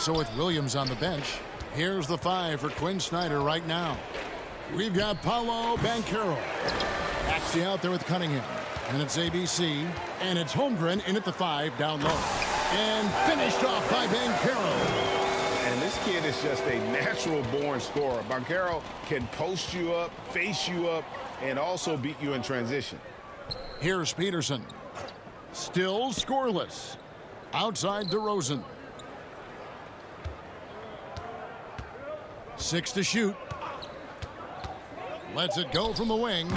So with Williams on the bench, here's the 5 for Quinn Snyder right now. We've got Paolo Banchero. Actually out there with Cunningham. And it's ABC. And it's Holmgren in at the 5 down low. And finished off by Banchero. And this kid is just a natural-born scorer. Banchero can post you up, face you up, and also beat you in transition. Here's Peterson. Still scoreless. Outside DeRozan. 6 to shoot. Lets it go from the wing.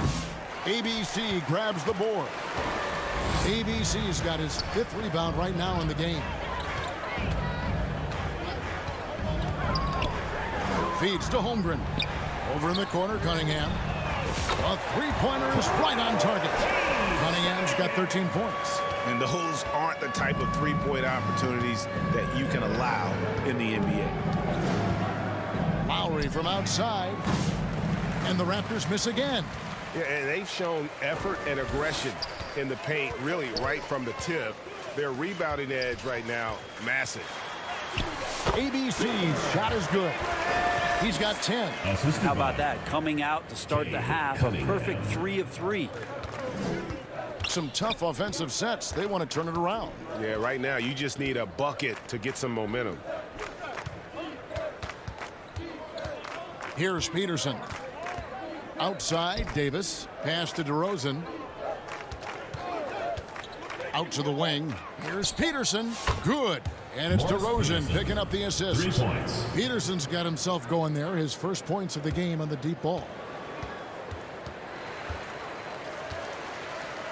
ABC grabs the board. ABC's got his 5th rebound right now in the game. Feeds to Holmgren. Over in the corner, Cunningham. A three-pointer is right on target. Cunningham's got 13 points. And those aren't the type of three-point opportunities that you can allow in the NBA. Lowry from outside. And the Raptors miss again. Yeah, and they've shown effort and aggression in the paint, really right from the tip. Their rebounding edge right now, massive. ABC's shot is good. He's got 10. How about that? Coming out to start the half, a perfect 3 of 3. Some tough offensive sets. They want to turn it around. Yeah, right now you just need a bucket to get some momentum. Here's Peterson. Outside, Davis. Pass to DeRozan. Out to the wing. Here's Peterson. Good. And it's DeRozan picking up the assist. 3 points. Peterson's got himself going there. His first points of the game on the deep ball.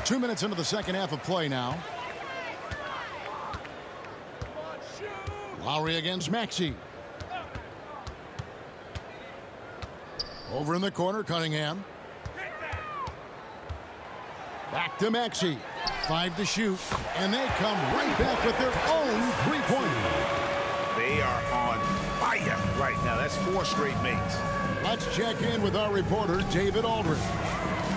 2 minutes into the second half of play now. Lowry against Maxey. Over in the corner, Cunningham. Back to Maxey. 5 to shoot. And they come right back with their own three-pointer. They are on fire right now. That's 4 straight makes. Let's check in with our reporter, David Aldridge.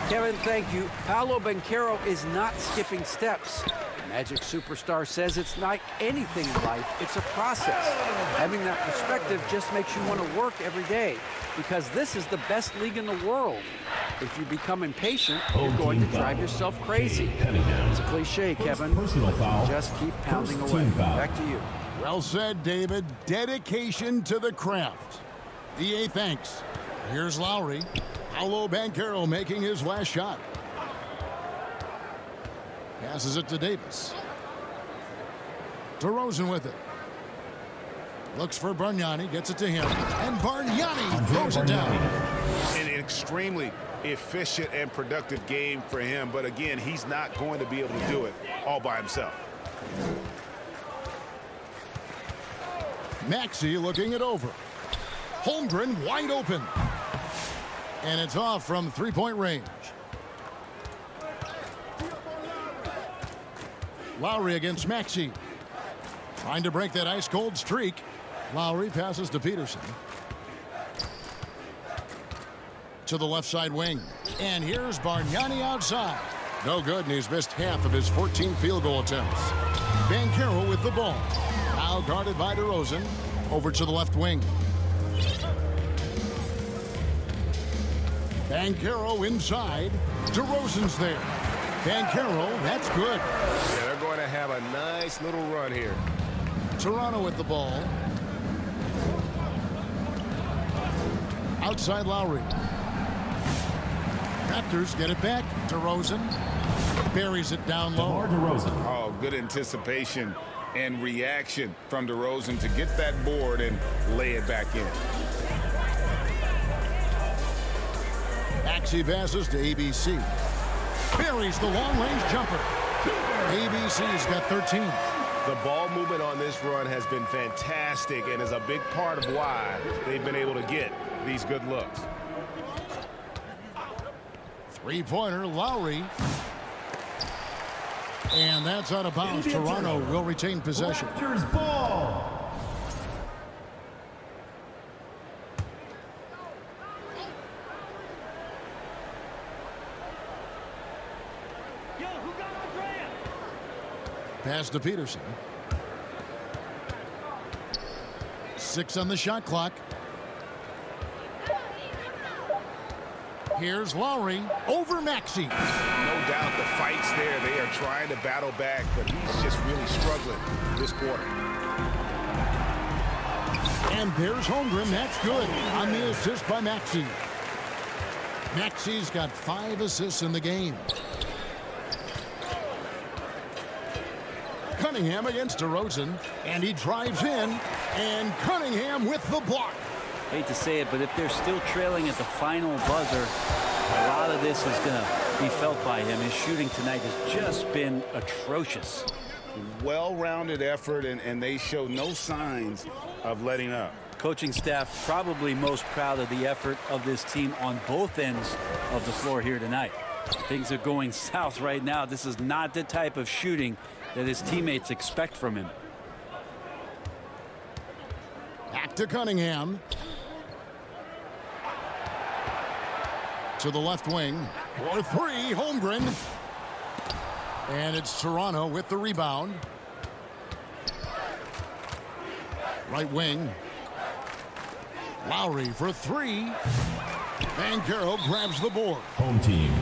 Kevin, thank you. Paolo Banchero is not skipping steps. Magic Superstar says it's like anything in life, it's a process. Having that perspective just makes you want to work every day because this is the best league in the world. If you become impatient, you're going to drive yourself crazy. It's a cliche, Kevin. Just keep pounding away. Back to you. Well said, David. Dedication to the craft. DA thanks. Here's Lowry. Paolo Banchero making his last shot. Passes it to Davis. DeRozan with it. Looks for Bargnani, gets it to him. And Bargnani throws it down. An extremely efficient and productive game for him. But again, he's not going to be able to do it all by himself. Maxey looking it over. Holmgren wide open. And it's off from three-point range. Lowry against Maxey. Trying to break that ice-cold streak. Lowry passes to Peterson. To the left side wing. And here's Bargnani outside. No good, and he's missed half of his 14 field goal attempts. Banchero with the ball. Now guarded by DeRozan. Over to the left wing. Banchero inside. DeRozan's there. Banchero, that's good. Yeah, they're going to have a nice little run here. Toronto with the ball. Outside Lowry. Raptors get it back. DeRozan buries it down low. DeRozan. Oh, good anticipation and reaction from DeRozan to get that board and lay it back in. Maxey passes to ABC. Buries the long-range jumper. ABC's got 13. The ball movement on this run has been fantastic and is a big part of why they've been able to get these good looks. Three-pointer, Lowry. And that's out of bounds. Toronto will retain possession. Raptors ball. Pass to Peterson. 6 on the shot clock. Here's Lowry over Maxey. No doubt the fight's there. They are trying to battle back, but he's just really struggling this quarter. And there's Holmgren. That's good on the assist by Maxey. Maxey's got 5 assists in the game. Cunningham against DeRozan, and he drives in, and Cunningham with the block. Hate to say it, but if they're still trailing at the final buzzer, a lot of this is going to be felt by him. His shooting tonight has just been atrocious. Well-rounded effort, and they show no signs of letting up. Coaching staff probably most proud of the effort of this team on both ends of the floor here tonight. Things are going south right now. This is not the type of shooting that his teammates expect from him. Back to Cunningham. To the left wing. For 3, Holmgren. And it's Toronto with the rebound. Right wing. Lowry for 3. Banchero grabs the board. Home team.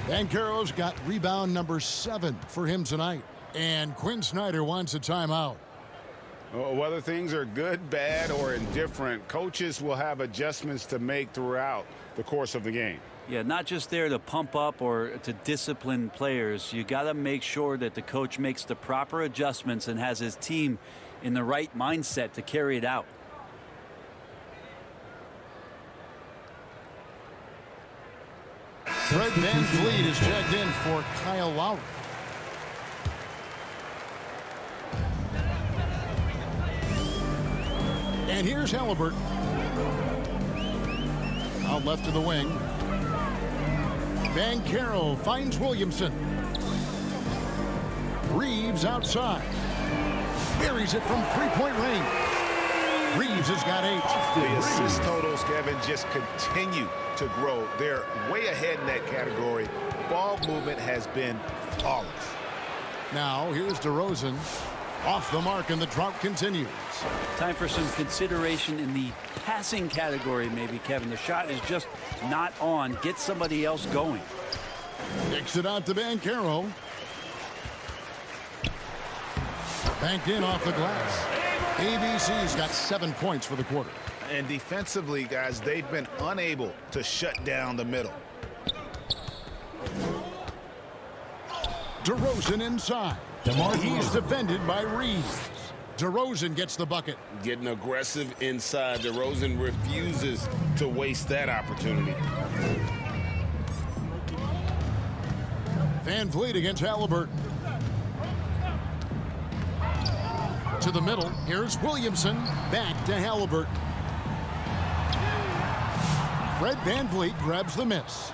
Banchero's got rebound number 7 for him tonight. And Quinn Snyder wants a timeout. Whether things are good, bad, or indifferent, coaches will have adjustments to make throughout the course of the game. Yeah, not just there to pump up or to discipline players. You got to make sure that the coach makes the proper adjustments and has his team in the right mindset to carry it out. Fred VanVleet is checked in for Kyle Lowry. And here's Halliburton. Out left of the wing. Banchero finds Williamson. Reeves outside. Buries it from three-point range. Reeves has got 8. The assist totals, Kevin, just continue to grow. They're way ahead in that category. Ball movement has been flawless. Now here's DeRozan. Off the mark, and the drought continues. Time for some consideration in the passing category, maybe, Kevin. The shot is just not on. Get somebody else going. Kicks it out to Banchero. Banked in off the glass. ABC's got 7 points for the quarter. And defensively, guys, they've been unable to shut down the middle. DeRozan inside. He's defended by Reeves. DeRozan gets the bucket. Getting aggressive inside. DeRozan refuses to waste that opportunity. VanVleet against Halliburton. To the middle. Here's Williamson. Back to Halliburton. Fred VanVleet grabs the miss.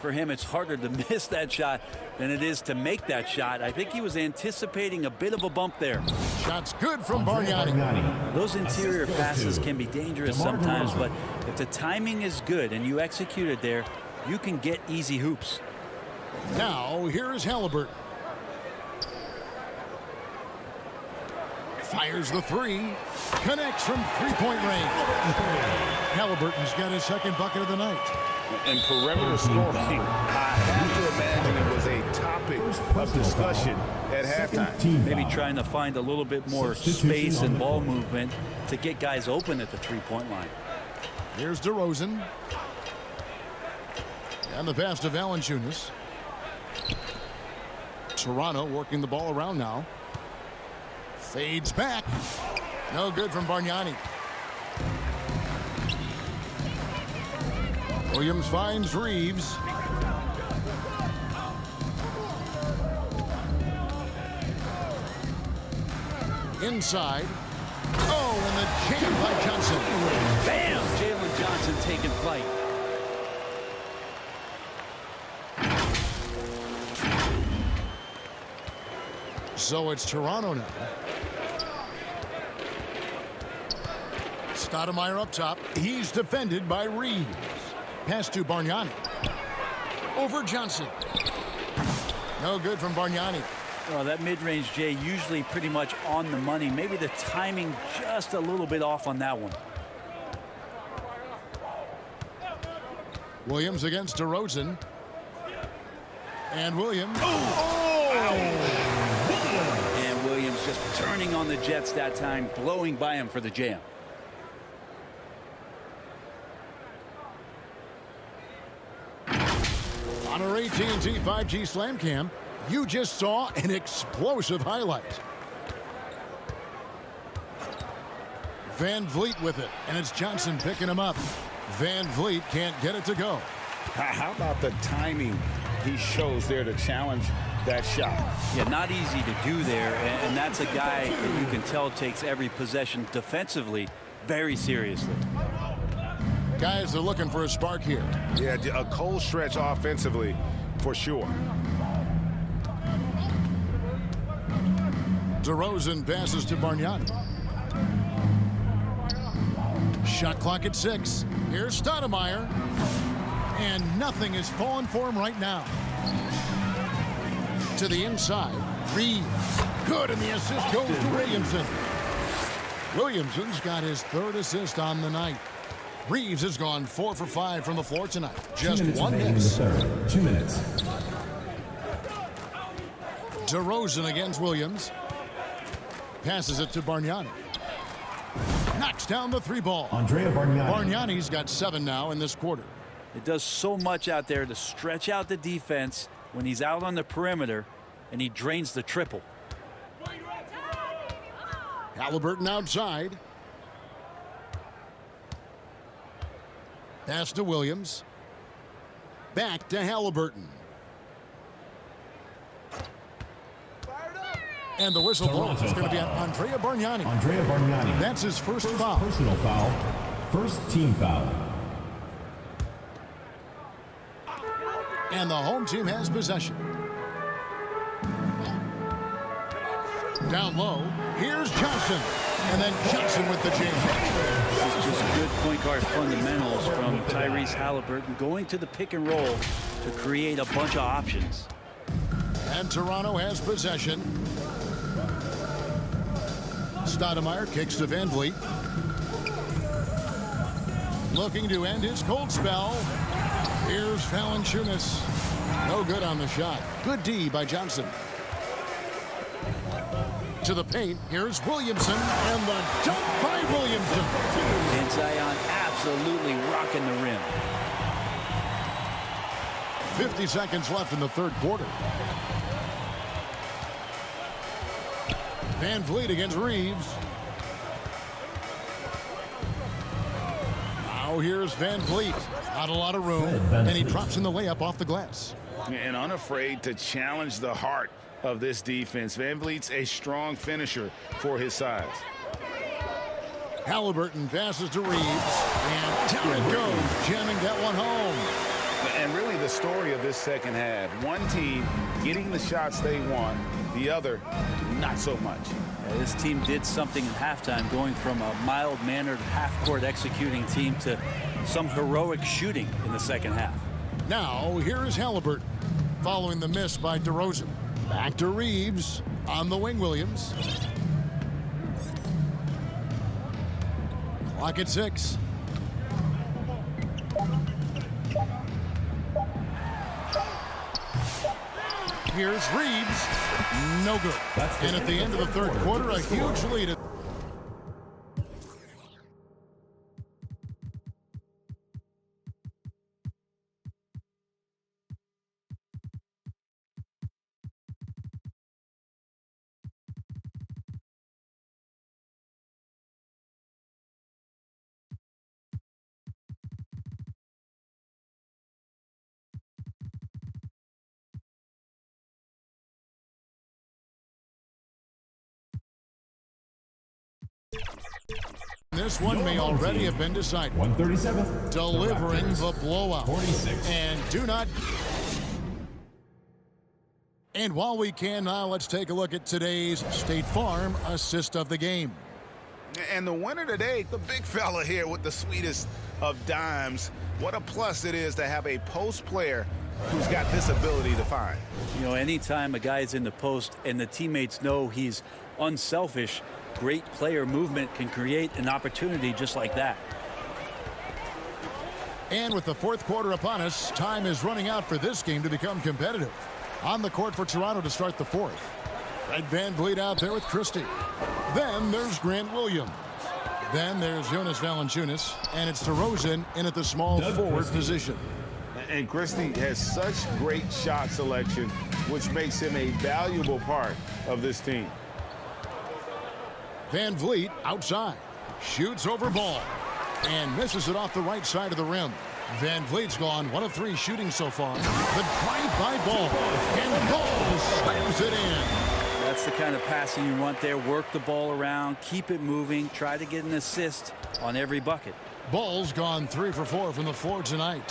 For him, it's harder to miss that shot than it is to make that shot. I think he was anticipating a bit of a bump there. Shot's good from Bargnani. Those interior passes can be dangerous sometimes, but if the timing is good and you execute it there, you can get easy hoops. Now, here's Halliburton. Fires the 3. Connects from three-point range. Halliburton's got his second bucket of the night. And perimeter scoring, I have to imagine it was a topic of discussion at halftime. Maybe trying to find a little bit more space and ball movement to get guys open at the three-point line. Here's DeRozan. And the pass to Valanciunas. Toronto working the ball around now. Fades back. No good from Bargnani. Williams finds Reeves. Inside. Oh, and the jam by Johnson. Bam! Jalen Johnson taking flight. So it's Toronto now. Stoudemire up top. He's defended by Reeves. Pass to Bargnani. Over Johnson. No good from Bargnani. Well, that mid-range, Jay, usually pretty much on the money. Maybe the timing just a little bit off on that one. Williams against DeRozan. And Williams. And Williams just turning on the Jets that time, blowing by him for the jam. On our AT&T 5G Slam Cam, you just saw an explosive highlight. Van Vliet with it, and it's Johnson picking him up. Van Vliet can't get it to go. How about the timing he shows there to challenge that shot? Yeah, not easy to do there, and that's a guy that you can tell takes every possession defensively very seriously. Guys are looking for a spark here. Yeah, a cold stretch offensively for sure. DeRozan passes to Bargnani. Shot clock at 6. Here's Stoudemire. And nothing is falling for him right now. To the inside. Reeves. Good, and the assist goes to Williamson. Williamson's got his 3rd assist on the night. Reeves has gone 4 for 5 from the floor tonight. Just 1 miss. 2 minutes. DeRozan against Williams. Passes it to Bargnani. Knocks down the 3 ball. Andrea Bargnani. Bargnani's got 7 now in this quarter. It does so much out there to stretch out the defense when he's out on the perimeter, and he drains the triple. Halliburton outside. Pass to Williams. Back to Halliburton. And the whistle blows. It's going to be on Andrea Bargnani. Andrea Bargnani. That's his first foul. Personal foul. First team foul. And the home team has possession. Down low. Here's Johnson. And then Johnson with the jam. Just good point guard fundamentals from Tyrese Halliburton, going to the pick and roll to create a bunch of options. And Toronto has possession. Stoudemire kicks to Van Vliet. Looking to end his cold spell. Here's Valanciunas. No good on the shot. Good D by Johnson. To the paint. Here's Williamson. And the dunk by Williamson. And Zion absolutely rocking the rim. 50 seconds left in the 3rd quarter. Van Vliet against Reeves. Now here's Van Vliet. Not a lot of room. And he drops in the layup off the glass. And unafraid to challenge the heart of this defense. Van Vliet's a strong finisher for his size. Halliburton passes to Reeves. And down it goes. Jamming that one home. And really the story of this second half. One team getting the shots they want. The other, not so much. Yeah, this team did something in halftime, going from a mild-mannered half-court executing team to some heroic shooting in the second half. Now, here is Halliburton, following the miss by DeRozan. Back to Reeves on the wing, Williams. Clock at 6. Here's Reeves. No good. And at the end of the 3rd quarter, a huge lead. This one may already have been decided. 137. Delivering the blowout. 46. And do not. And while we can now, let's take a look at today's State Farm assist of the game. And the winner today, the big fella here with the sweetest of dimes. What a plus it is to have a post player who's got this ability to find. You know, anytime a guy's in the post and the teammates know he's unselfish, great player movement can create an opportunity just like that. And with the fourth quarter upon us, time is running out for this game to become competitive. On the court for Toronto to start the fourth. Fred VanVleet out there with Christie. Then there's Grant Williams. Then there's Jonas Valanciunas. And it's DeRozan in at the small forward position. And Christie has such great shot selection, which makes him a valuable part of this team. VanVleet outside. Shoots over Ball. And misses it off the right side of the rim. VanVleet's gone 1 of 3 shooting so far. The drive by Ball. And Ball slams it in. That's the kind of passing you want there. Work the ball around, keep it moving, try to get an assist on every bucket. Ball's gone 3 for 4 from the floor tonight.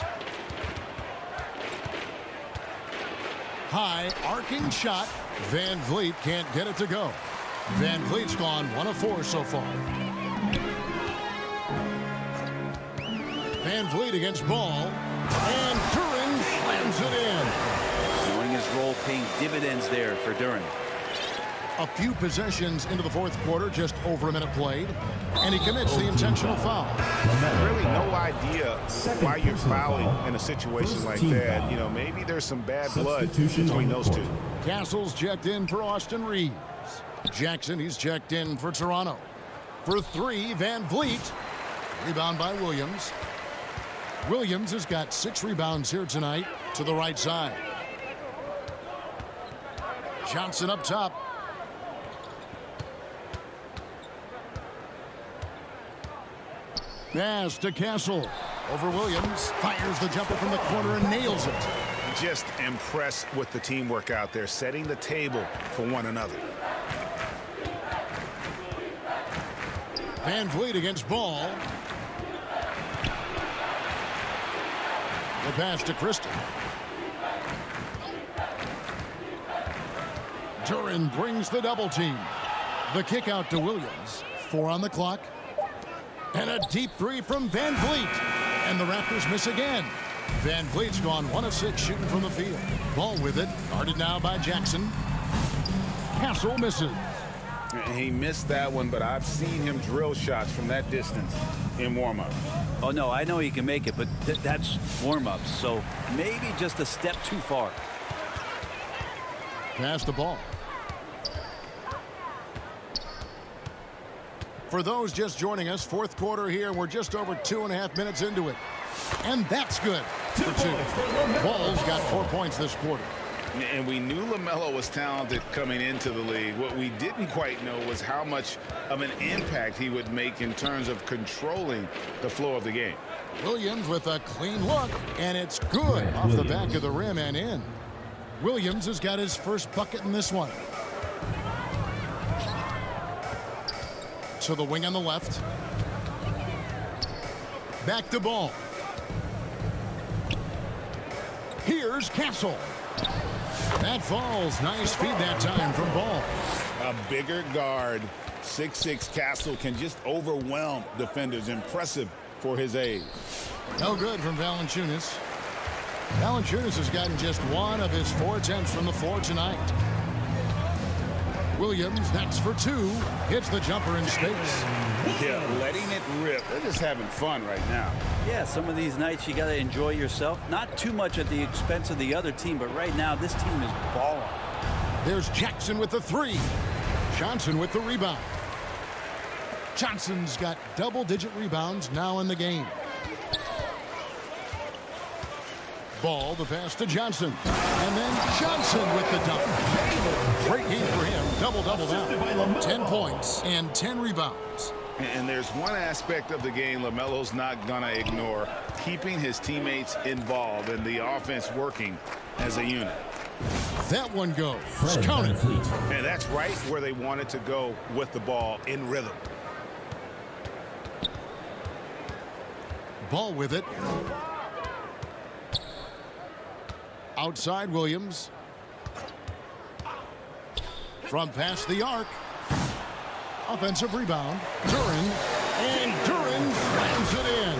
High arcing shot. VanVleet can't get it to go. VanVleet's gone 1 of 4 so far. VanVleet against Ball. And Duren slams it in. Knowing his role paying dividends there for Duren. A few possessions into the fourth quarter, just over a minute played. And he commits the intentional foul. Really no idea why you're fouling in a situation like that. You know, maybe there's some bad blood between those two. Castle's checked in for Austin Reeves. Jackson, he's checked in for Toronto. For 3, VanVleet. Rebound by Williams. Williams has got 6 rebounds here tonight to the right side. Johnson up top. Pass to Castle. Over Williams. Fires the jumper from the corner and nails it. Just impressed with the teamwork out there, setting the table for one another. VanVleet against Ball. The pass to Christie. Duren brings the double team. The kick out to Williams. 4 on the clock. And a deep 3 from VanVleet. And the Raptors miss again. VanVleet's gone 1 of 6 shooting from the field. Ball with it. Guarded now by Jackson. Castle misses. He missed that one, but I've seen him drill shots from that distance in warm-up. Oh, no, I know he can make it, but that's warm-ups, so maybe just a step too far. Pass the ball. For those just joining us, fourth quarter here, and we're just over 2.5 minutes into it. And that's good for 2. Ball's got 4 points this quarter. And we knew LaMelo was talented coming into the league. What we didn't quite know was how much of an impact he would make in terms of controlling the flow of the game. Williams with a clean look, and it's good off the back of the rim and in. Williams has got his first bucket in this one. To the wing on the left. Back to Ball. Here's Castle. That falls. Nice feed that time from Ball. A bigger guard, 6'6" Castle, can just overwhelm defenders. Impressive for his age. No good from Valanciunas. Valanciunas has gotten just 1 of his 4 attempts from the floor tonight. Williams, that's for 2. Hits the jumper in space. Yeah, letting it rip. They're just having fun right now. Yeah, some of these nights you got to enjoy yourself. Not too much at the expense of the other team, but right now this team is balling. There's Jackson with the 3. Johnson with the rebound. Johnson's got double-digit rebounds now in the game. Ball, the pass to Johnson. And then Johnson with the dunk. Great game for him. Double-double now. 10 points and 10 rebounds. And there's one aspect of the game LaMelo's not going to ignore, keeping his teammates involved and the offense working as a unit. That one goes. Count it. And that's right where they wanted to go with the ball, in rhythm. Ball with it. Outside Williams. From past the arc. Offensive rebound. Duren. And Duren slams it in.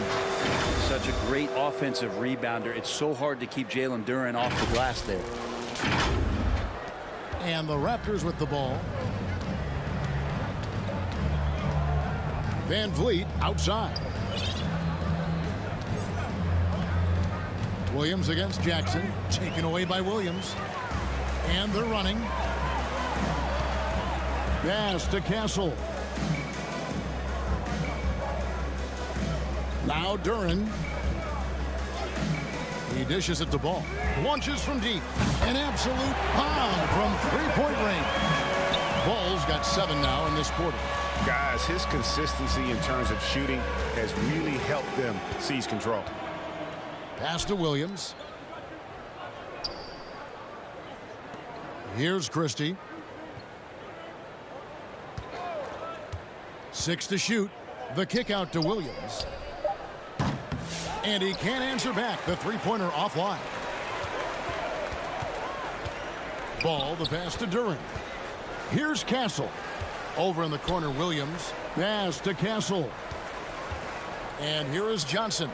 Such a great offense. offensive rebounder. It's so hard to keep Jalen Duren off the glass there. And the Raptors with the ball. Van Vliet outside. Williams against Jackson. Taken away by Williams. And they're running. Pass to Castle. Now Duren. He dishes it to Ball. Launches from deep. An absolute bomb from three-point range. Ball's got 7 now in this quarter. Guys, his consistency in terms of shooting has really helped them seize control. Pass to Williams. Here's Christie. 6 to shoot. The kick out to Williams. And he can't answer back. The three-pointer offline. Ball, the pass to Duren. Here's Castle. Over in the corner, Williams. Pass to Castle. And here is Johnson.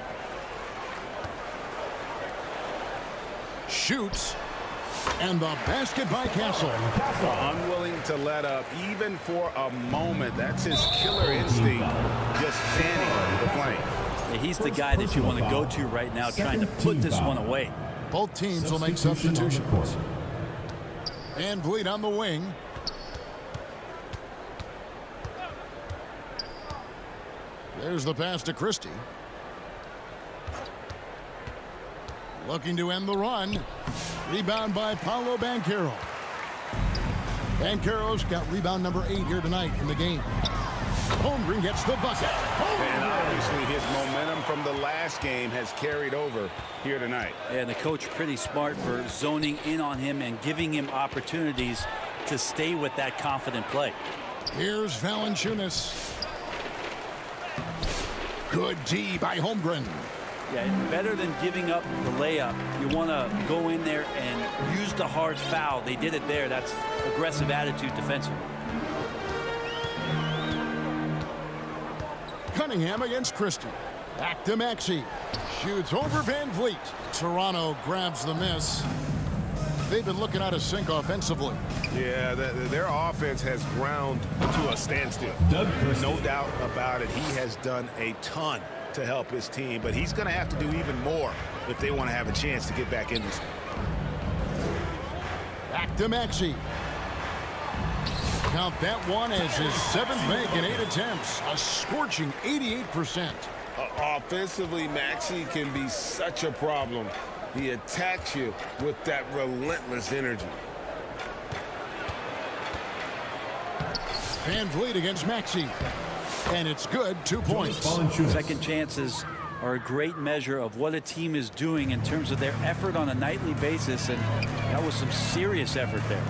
Shoots. And the basket by Castle. Unwilling to let up even for a moment. That's his killer instinct, just fanning the flame. Yeah, he's the guy that you want to go to right now, trying to put this one away. Both teams will make substitutions. And Vliet on the wing. There's the pass to Christie. Looking to end the run. Rebound by Paolo Banchero. Banchero's got rebound number 8 here tonight in the game. Holmgren gets the bucket. And obviously his momentum from the last game has carried over here tonight. And the coach pretty smart for zoning in on him and giving him opportunities to stay with that confident play. Here's Valanciunas. Good D by Holmgren. Yeah, better than giving up the layup. You want to go in there and use the hard foul. They did it there. That's aggressive attitude defensively. Cunningham against Christie. Back to Maxey. Shoots over Van Vliet. Toronto grabs the miss. They've been looking out of sync offensively. Yeah, their offense has ground to a standstill. No doubt about it. He has done a ton to help his team, but he's going to have to do even more if they want to have a chance to get back in this. Back to Maxey. Count that one as his 7th make in 8 attempts. A scorching 88%. Offensively, Maxey can be such a problem. He attacks you with that relentless energy. Van Vliet against Maxey. And it's good. 2 points. Second chances are a great measure of what a team is doing in terms of their effort on a nightly basis, and that was some serious effort there.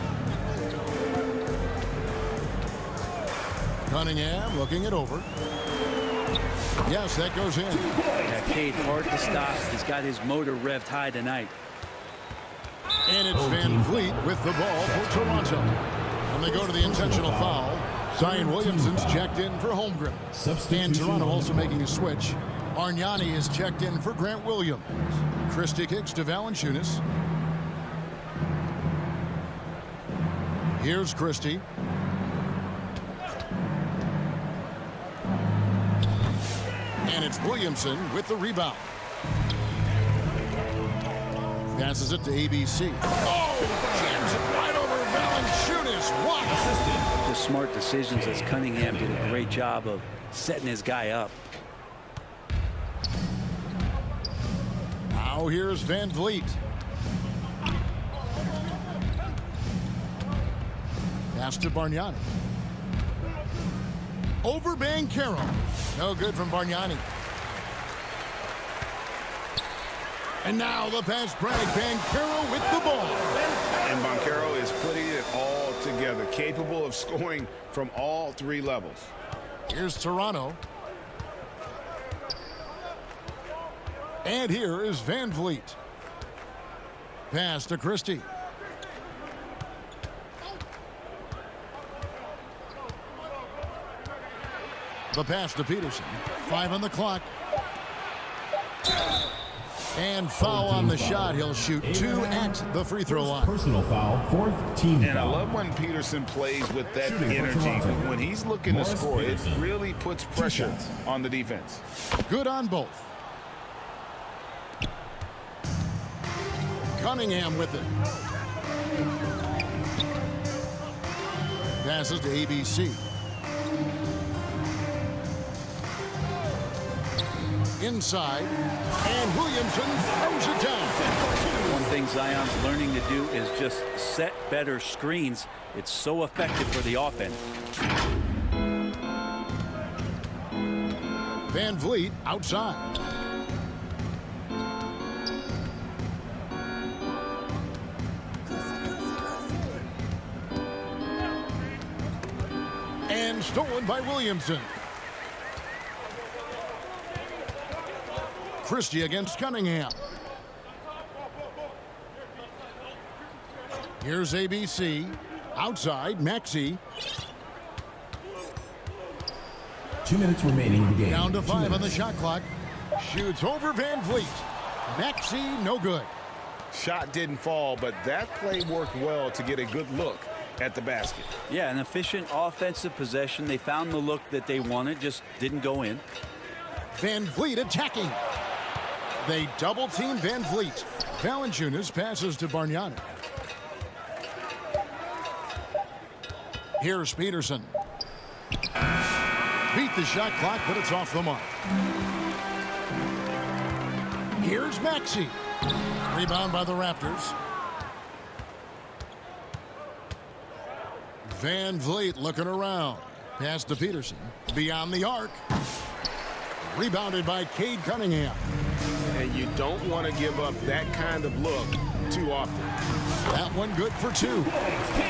Cunningham looking it over. Yes, that goes in. Yeah, Cade, hard to stop. He's got his motor revved high tonight. And it's Van Vliet with the ball for Toronto. And they go to the intentional foul. Zion Williamson's checked in for Holmgren. And Toronto also making a switch. Argnani is checked in for Grant Williams. Christie kicks to Valanciunas. Here's Christie. And it's Williamson with the rebound. Passes it to ABC. Oh, jams it right over Valanciunas. What? The smart decisions as Cunningham did a great job of setting his guy up. Now here's Van Vliet. Pass to Bargnani. Over Banchero. No good from Bargnani. And now the pass break. Banchero with the ball. And Banchero is putting it all together, capable of scoring from all 3 levels. Here's Toronto. And here is Van Vliet. Pass to Christie. The pass to Peterson. 5 on the clock. And foul on the shot. He'll shoot 2 at the free throw line. Personal foul, 4th team And I foul. love when Peterson plays with that Shooting for energy. Toronto. When he's looking to Morris score, it Peterson. really puts pressure shots. on the defense. Good on both. Cunningham with it. Passes to ABC. Inside, and Williamson throws it down. One thing Zion's learning to do is just set better screens. It's so effective for the offense. Van Vliet outside. And stolen by Williamson. Christie against Cunningham. Here's ABC. Outside, Maxey. 2 minutes remaining in the game. Down to 2 5 on the minutes. shot clock. Shoots over Van Vliet. Maxey, no good. Shot didn't fall, but that play worked well to get a good look at the basket. Yeah, an efficient offensive possession. They found the look that they wanted, just didn't go in. Van Vliet attacking. They double team Van Vliet. Valanciunas passes to Bargnani. Here's Peterson. Beat the shot clock, but it's off the mark. Here's Maxey. Rebound by the Raptors. Van Vliet looking around. Pass to Peterson. Beyond the arc. Rebounded by Cade Cunningham. And you don't want to give up that kind of look too often. That one good for 2.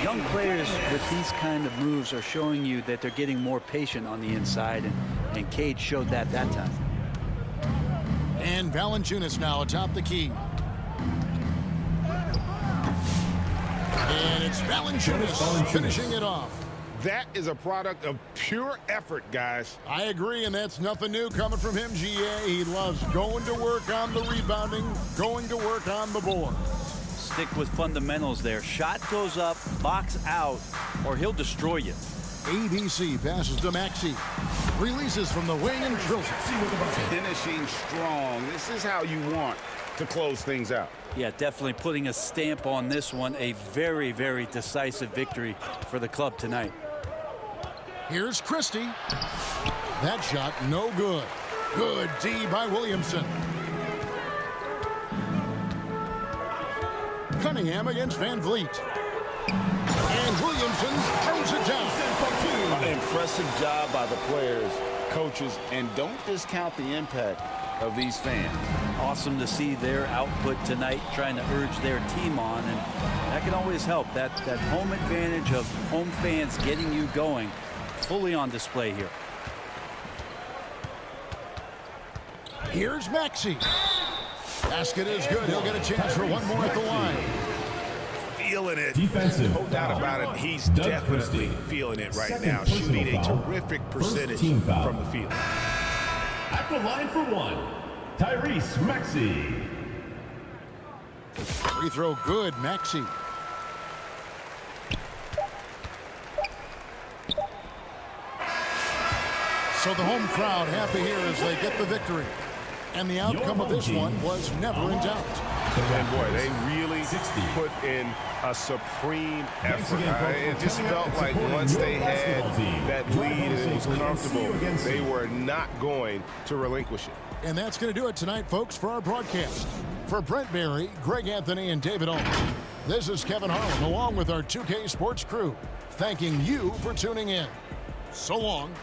Young players with these kind of moves are showing you that they're getting more patient on the inside, and Cade showed that time. And Valanciunas now atop the key. And it's Valanciunas finishing it off. That is a product of pure effort, guys. I agree, and that's nothing new coming from him, GA. He loves going to work on the rebounding, going to work on the board. Stick with fundamentals there. Shot goes up, box out, or he'll destroy you. ABC passes to Maxey. Releases from the wing and drills it. Finishing strong. This is how you want to close things out. Yeah, definitely putting a stamp on this one. A very, very decisive victory for the club tonight. Here's Christie. That shot no good. Good D by Williamson. Cunningham against Van Vliet. And Williamson throws it down. An impressive job by the players, coaches, and don't discount the impact of these fans. Awesome to see their output tonight, trying to urge their team on, and that can always help. That home advantage of home fans getting you going, fully on display here. Here's Maxey. Basket is good. He'll get a chance for one more at the line. Feeling it. Defensive No doubt foul. about it. He's Doug definitely Christie. feeling it right Second now, personal shooting a foul. terrific First percentage team foul. from the field. At the line for 1, Tyrese Maxey. Free throw good, Maxey. So the home crowd happy here as they get the victory. And the outcome of this one was never in doubt. And boy, they really 60. put in a supreme effort. again, folks, It for just coming out felt and like supporting once your they had basketball team. that Join lead and it was safely and see comfortable, you again they soon. were not going to relinquish it. And that's going to do it tonight, folks, for our broadcast. For Brent Barry, Greg Anthony, and David Olin, this is Kevin Harlan, along with our 2K Sports crew, thanking you for tuning in. So long.